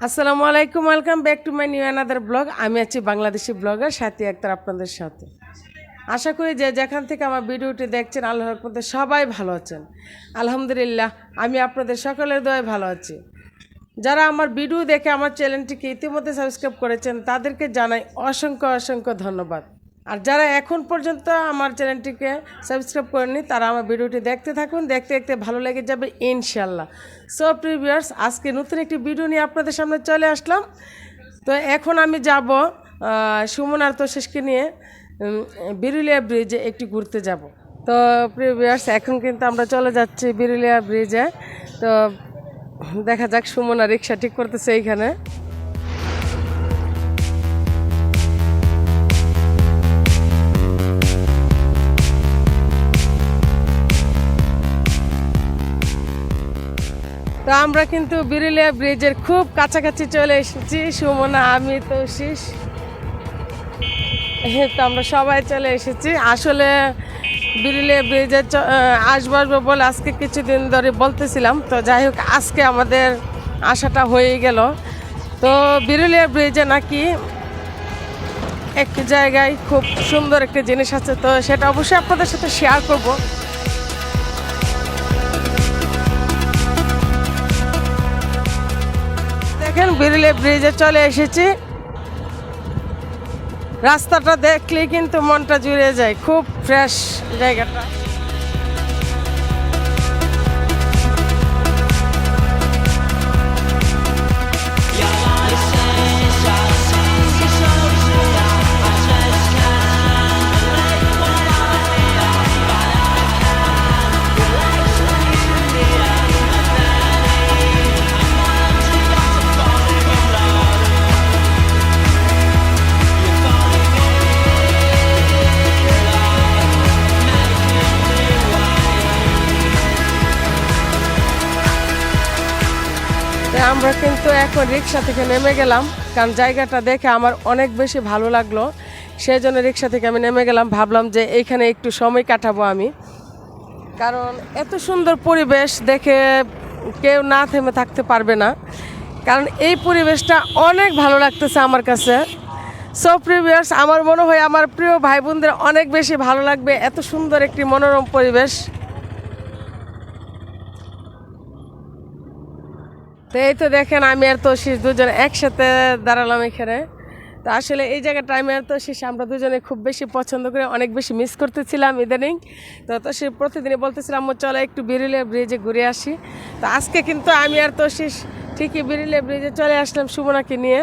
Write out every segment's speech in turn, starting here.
আসসালামু আলাইকুম, welcome back to my new another blog. আমি আছি বাংলাদেশি ব্লগার সাথী আক্তার আপনাদের সাথে। আশা করি যে যেখান থেকে আমার ভিডিওটি দেখছেন আল্লাহর রহমতে সবাই ভালো আছেন। আলহামদুলিল্লাহ আমি আপনাদের সকলের দোয়ায় ভালো আছি। যারা আমার ভিডিও দেখে আমার চ্যানেলটিকে ইতিমধ্যে সাবস্ক্রাইব করেছেন তাদেরকে জানাই অসংখ্য অসংখ্য ধন্যবাদ। আর যারা এখন পর্যন্ত আমার চ্যানেলটিকে সাবস্ক্রাইব করেননি তারা আমার ভিডিওটি দেখতে থাকুন, দেখতে দেখতে ভালো লেগে যাবে ইনশাল্লাহ। সো প্রিয় ভিউয়ার্স, আজকে নতুন একটি ভিডিও নিয়ে আপনাদের সামনে চলে আসলাম। তো এখন আমি যাব সুমন আর তোষিশকে নিয়ে বিরুলিয়া ব্রিজে একটু ঘুরতে যাব। তো প্রিয় ভিউয়ার্স, এখন কিন্তু আমরা চলে যাচ্ছি বিরুলিয়া ব্রিজে। তো দেখা যাক, সুমন আর রিক্সা ঠিক করতেছে এইখানে। তো আমরা কিন্তু বিরুলিয়া ব্রিজের খুব কাছাকাছি চলে এসেছি। সুমনা, আমি, তোষিশ, তো আমরা সবাই চলে এসেছি। আসলে বিরুলিয়া ব্রিজে আসবো বলে আজকে কিছুদিন ধরে বলতেছিলাম। তো যাই হোক, আজকে আমাদের আশাটা হয়ে গেল। তো বিরুলিয়া ব্রিজে নাকি একটি জায়গায় খুব সুন্দর একটি জিনিস আছে, তো সেটা অবশ্যই আপনাদের সাথে শেয়ার করব। দেখেন, বিরুলিয়া ব্রিজে চলে এসেছি। রাস্তাটা দেখলেই কিন্তু মনটা জুড়ে যায়, খুব ফ্রেশ জায়গাটা। আমরা কিন্তু এখন রিক্সা থেকে নেমে গেলাম, কারণ জায়গাটা দেখে আমার অনেক বেশি ভালো লাগলো। সেই জন্য রিক্সা থেকে আমি নেমে গেলাম, ভাবলাম যে এইখানে একটু সময় কাটাবো আমি। কারণ এত সুন্দর পরিবেশ দেখে কেউ না থেমে থাকতে পারবে না, কারণ এই পরিবেশটা অনেক ভালো লাগতেছে আমার কাছে। সো প্রিয় ভিউয়ার্স, আমার মনে হয় আমার প্রিয় ভাই বোনদের অনেক বেশি ভালো লাগবে এত সুন্দর একটি মনোরম পরিবেশ। তো এই তো দেখেন, আমি আর তোষিশ দুজন একসাথে দাঁড়ালাম এখানে। তো আসলে এই জায়গাটা আমি আর তোষিশ আমরা দুজনে খুব বেশি পছন্দ করে অনেক বেশি মিস করতেছিলাম ইদানিং। তো তোষিশ প্রতিদিনই বলতেছিলাম চলো একটু বিরুলিয়া ব্রিজে ঘুরে আসি। তো আজকে কিন্তু আমি আর তোষিশ ঠিকই বিরুলিয়া ব্রিজে চলে আসলাম সুমনাকে নিয়ে।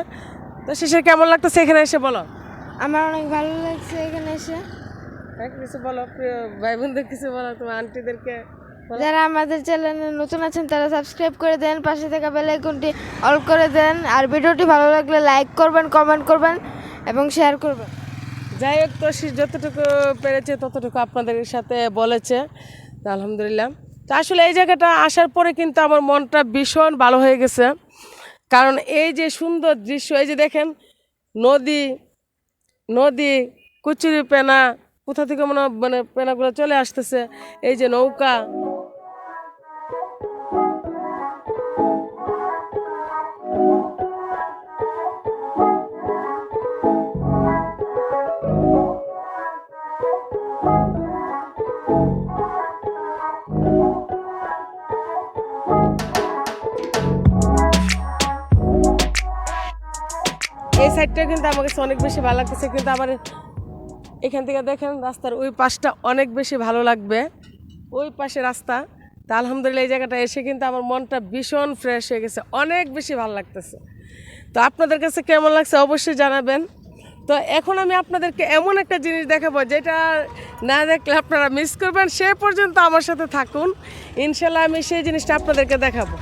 তোষিশের কেমন লাগতেছে এখানে এসে বলো? আমার অনেক ভালো লাগছে এখানে এসে। কিছু বলো, প্রিয় ভাই বোনদের কিছু বলো, তোমার আন্টিদেরকে। যারা আমাদের চ্যানেলে নতুন আছেন তারা সাবস্ক্রাইব করে দেন, পাশে থাকা বেল আইকনটি অল করে দেন। আর ভিডিওটি ভালো লাগলে লাইক করবেন, কমেন্ট করবেন এবং শেয়ার করবেন। যাই হোক, তোষিশ যতটুকু পেরেছে ততটুকু আপনাদের সাথে বলেছে। তো আলহামদুলিল্লাহ। তো আসলে এই জায়গাটা আসার পরে কিন্তু আমার মনটা ভীষণ ভালো হয়ে গেছে, কারণ এই যে সুন্দর দৃশ্য, এই যে দেখেন নদী নদী কুচুরি পেনা, কোথা থেকে মানে পেনাগুলো চলে আসতেছে, এই যে নৌকা। এই সাইডটা কিন্তু আমার কাছে অনেক বেশি ভালো লাগতেছে, কিন্তু আবার এখান থেকে দেখেন রাস্তার ওই পাশটা অনেক বেশি ভালো লাগবে, ওই পাশে রাস্তা। তা আলহামদুলিল্লাহ এই জায়গাটা এসে কিন্তু আমার মনটা ভীষণ ফ্রেশ হয়ে গেছে, অনেক বেশি ভালো লাগতেছে। তো আপনাদের কাছে কেমন লাগছে অবশ্যই জানাবেন। তো এখন আমি আপনাদেরকে এমন একটা জিনিস দেখাবো যেটা না দেখলে আপনারা মিস করবেন। সে পর্যন্ত আমার সাথে থাকুন, ইনশাল্লাহ আমি সেই জিনিসটা আপনাদেরকে দেখাবো।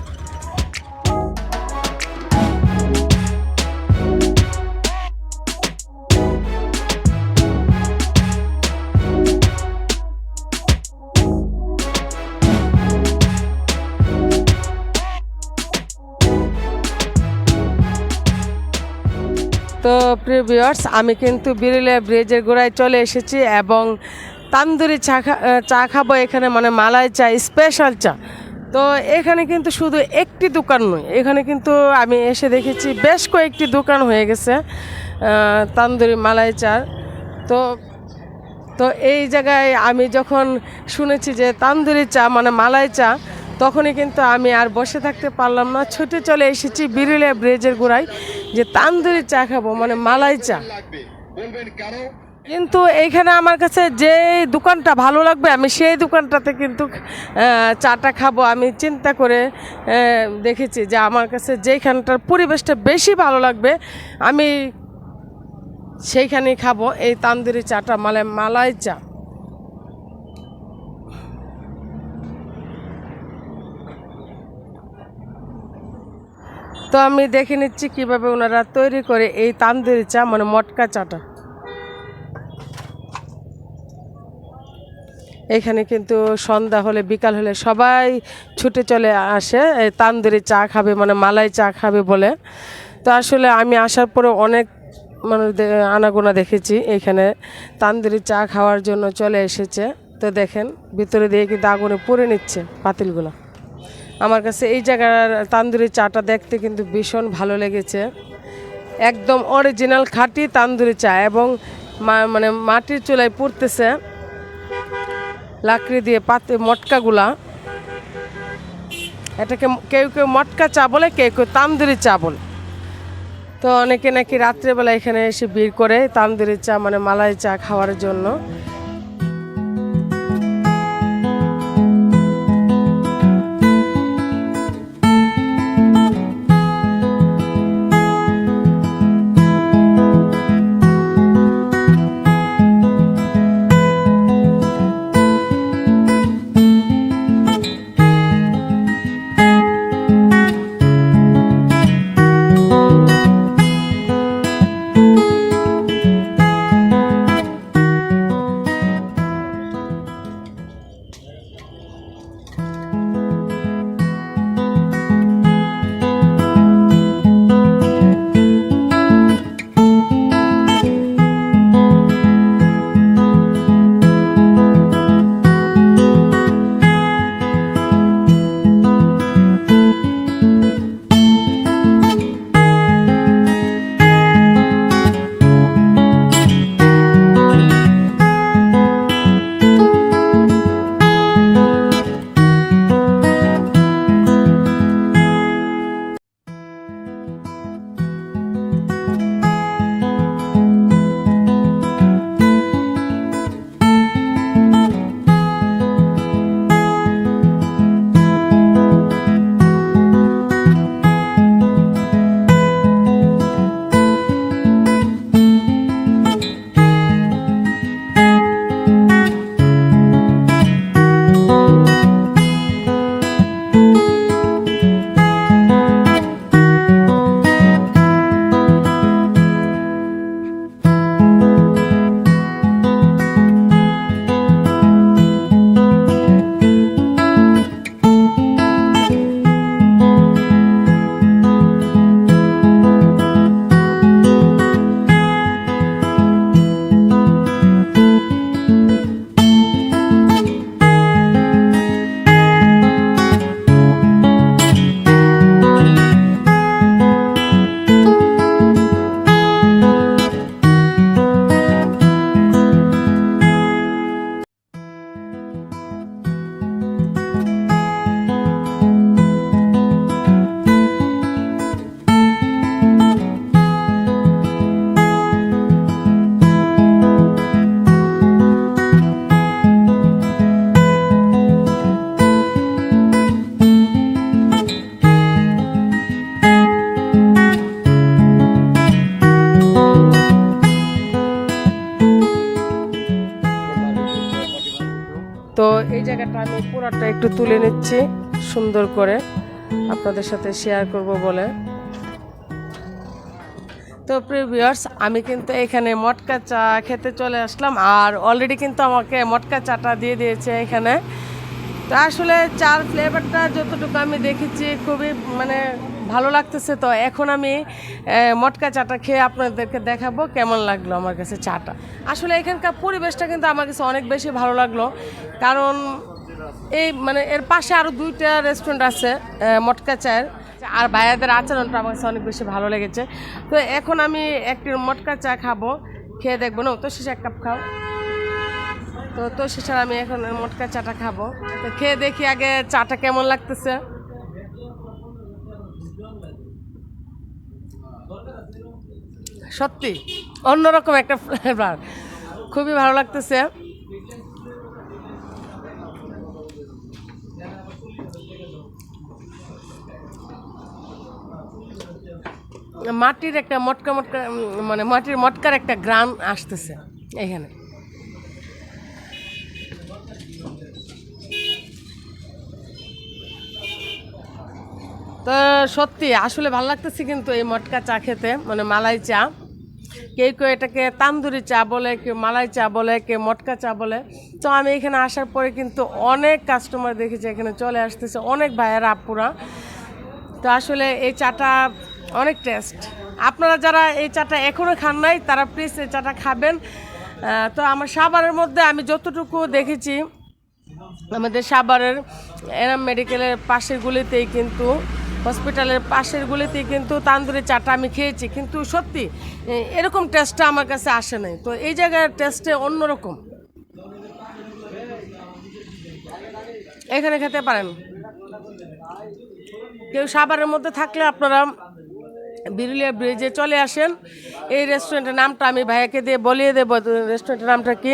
তো প্রিয় ভিউয়ার্স, আমি কিন্তু বিরুলিয়া ব্রিজের গোড়ায় চলে এসেছি এবং তান্দুরি চা খাবো এখানে, মানে মালাই চা, স্পেশাল চা। তো এখানে কিন্তু শুধু একটি দোকান নয়, এখানে কিন্তু আমি এসে দেখেছি বেশ কয়েকটি দোকান হয়ে গেছে তান্দুরি মালাই চার। তো তো এই জায়গায় আমি যখন শুনেছি যে তান্দুরি চা মানে মালাই চা, তখনই কিন্তু আমি আর বসে থাকতে পারলাম না, ছুটে চলে এসেছি বিরুলিয়া ব্রিজের গোড়ায় যে তান্দুরি চা খাবো মানে মালাই চা। কিন্তু এইখানে আমার কাছে যে দোকানটা ভালো লাগবে আমি সেই দোকানটাতে কিন্তু চাটা খাবো। আমি চিন্তা করে দেখেছি যে আমার কাছে যেইখানটার পরিবেশটা বেশি ভালো লাগবে আমি সেইখানেই খাবো এই তান্দুরি চাটা মানে মালাই চা। তো আমি দেখে নিচ্ছি কিভাবে ওনারা তৈরি করে এই তান্দুরি চা মানে মটকা চাটা। এখানে কিন্তু সন্ধ্যা হলে বিকাল হলে সবাই ছুটে চলে আসে এই তান্দুরি চা খাবে মানে মালাই চা খাবে বলে। তো আসলে আমি আসার পরে অনেক মানুষ আনাগোনা দেখেছি এখানে তান্দুরি চা খাওয়ার জন্য চলে এসেছে। তো দেখেন ভিতরে দিয়ে কিন্তু আগুনে পুড়ে নিচ্ছে পাতিলগুলো। আমার কাছে এই জায়গার তান্দুরি চাটা দেখতে কিন্তু ভীষণ ভালো লেগেছে, একদম অরিজিনাল খাঁটি তান্দুরি চা এবং মানে মাটির চুলায় পুড়তেছে লাকড়ি দিয়ে পাতে মটকাগুলা। এটাকে কেউ কেউ মটকা চা বলে, কেউ কেউ তান্দুরি চা বলে। তো অনেকে নাকি রাত্রেবেলা এখানে এসে ভিড় করে তান্দুরি চা মানে মালাই চা খাওয়ার জন্য। তো এই জায়গাটা আমি পুরোটা একটু তুলে নিচ্ছি সুন্দর করে আপনাদের সাথে শেয়ার করব বলে। তো প্রিভিয়ার্স আমি কিন্তু এখানে মটকা চা খেতে চলে আসলাম, আর অলরেডি কিন্তু আমাকে মটকা চাটা দিয়ে দিয়েছে এখানে। তো আসলে চার ফ্লেভারটা যতটুকু আমি দেখেছি খুবই মানে ভালো লাগতেছে। তো এখন আমি মটকা চাটা খেয়ে আপনাদেরকে দেখাবো কেমন লাগলো আমার কাছে চাটা। আসলে এখানকার পরিবেশটা কিন্তু আমার কাছে অনেক বেশি ভালো লাগলো, কারণ এই মানে এর পাশে আরও 2টা রেস্টুরেন্ট আছে মটকা চায়ের। আর ভাইয়াদের আচরণটা আমার কাছে অনেক বেশি ভালো লেগেছে। তো এখন আমি একটি মটকা চা খাবো, খেয়ে দেখবো না তো শেষে 1 কাপ খাও। তো শেষে আমি এখন মটকা চাটা খাবো। তো খেয়ে দেখি আগে চাটা কেমন লাগতেছে। সত্যি অন্যরকম একটা ফ্লেভার, খুবই ভালো লাগতেছে। মাটির একটা মটকা মটকা মানে মাটির মটকার একটা গ্রান আসতেছে এখানে। তো সত্যি আসলে ভালো লাগতেছে কিন্তু এই মটকা চা খেতে, মানে মালাই চা। কেউ এটাকে তান্দুরি চা বলে, কেউ মালাই চা বলে, কেউ মটকা চা বলে। তো আমি এখানে আসার পরে কিন্তু অনেক কাস্টমার দেখেছি এখানে চলে আসতেছে, অনেক ভাইয়েরা আপুরা। তো আসলে এই চাটা অনেক টেস্ট। আপনারা যারা এই চাটা এখনও খান নাই তারা প্লিজ এই চাটা খাবেন। তো আমার সাভারের মধ্যে আমি যতটুকু দেখেছি, আমাদের সাভারের এনাম মেডিকেলের পাশের গুলিতেই কিন্তু, হসপিটালের পাশের গুলিতেই কিন্তু তান্দুরি চাটা আমি খেয়েছি, কিন্তু সত্যি এরকম টেস্টটা আমার কাছে আসে নাই। তো এই জায়গার টেস্টে অন্যরকম, এখানে খেতে পারেন। কেউ সাভারের মধ্যে থাকলে আপনারা বিরুলিয়া ব্রিজে চলে আসেন। এই রেস্টুরেন্টের নামটা আমি ভাইয়াকে দিয়ে বলিয়ে দেবো, রেস্টুরেন্টের নামটা কি।